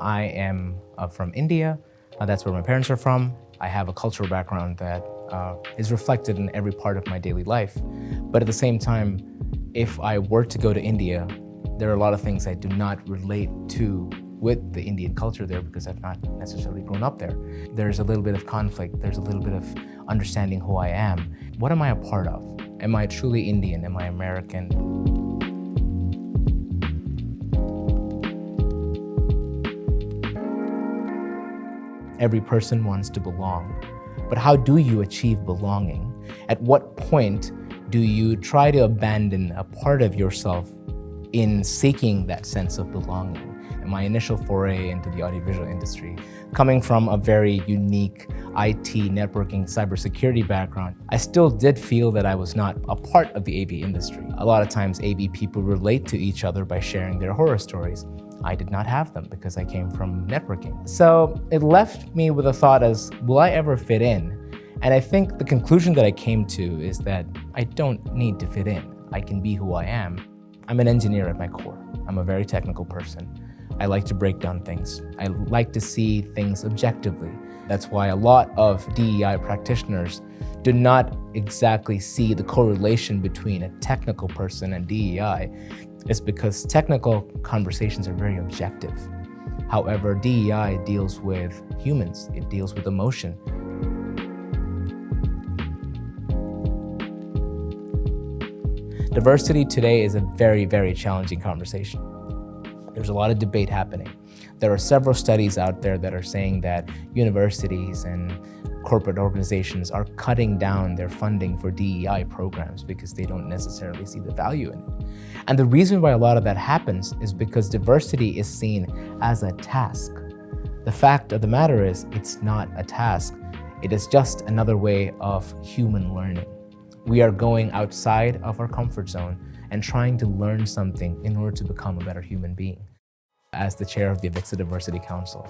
I am from India. That's where my parents are from. I have a cultural background that is reflected in every part of my daily life. But at the same time, if I were to go to India, there are a lot of things I do not relate to with the Indian culture there because I've not necessarily grown up there. There's a little bit of conflict. There's a little bit of understanding who I am. What am I a part of? Am I truly Indian? Am I American? Every person wants to belong, but how do you achieve belonging? At what point do you try to abandon a part of yourself in seeking that sense of belonging? And my initial foray into the audiovisual industry, coming from a very unique IT, networking, cybersecurity background, I still did feel that I was not a part of the AV industry. A lot of times AV people relate to each other by sharing their horror stories. I did not have them because I came from networking. So it left me with a thought as, will I ever fit in? And I think the conclusion that I came to is that I don't need to fit in. I can be who I am. I'm an engineer at my core. I'm a very technical person. I like to break down things. I like to see things objectively. That's why a lot of DEI practitioners do not exactly see the correlation between a technical person and DEI. It's because technical conversations are very objective. However, DEI deals with humans. It deals with emotion. Diversity today is a very, very challenging conversation. There's a lot of debate happening. There are several studies out there that are saying that universities and corporate organizations are cutting down their funding for DEI programs because they don't necessarily see the value in it. And the reason why a lot of that happens is because diversity is seen as a task. The fact of the matter is, it's not a task. It is just another way of human learning. We are going outside of our comfort zone and trying to learn something in order to become a better human being. As the chair of the AVIXA Diversity Council,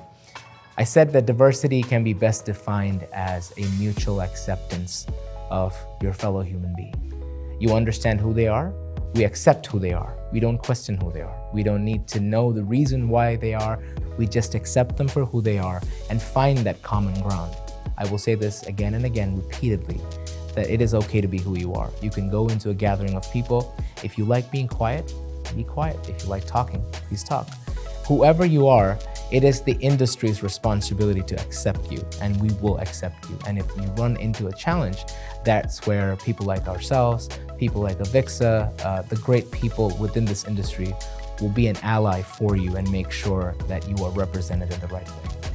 I said that diversity can be best defined as a mutual acceptance of your fellow human being. You understand who they are, we accept who they are. We don't question who they are. We don't need to know the reason why they are. We just accept them for who they are and find that common ground. I will say this again and again repeatedly, that it is okay to be who you are. You can go into a gathering of people. If you like being quiet, be quiet. If you like talking, please talk. Whoever you are, it is the industry's responsibility to accept you, and we will accept you. And if you run into a challenge, that's where people like ourselves, people like AVIXA, the great people within this industry will be an ally for you and make sure that you are represented in the right way.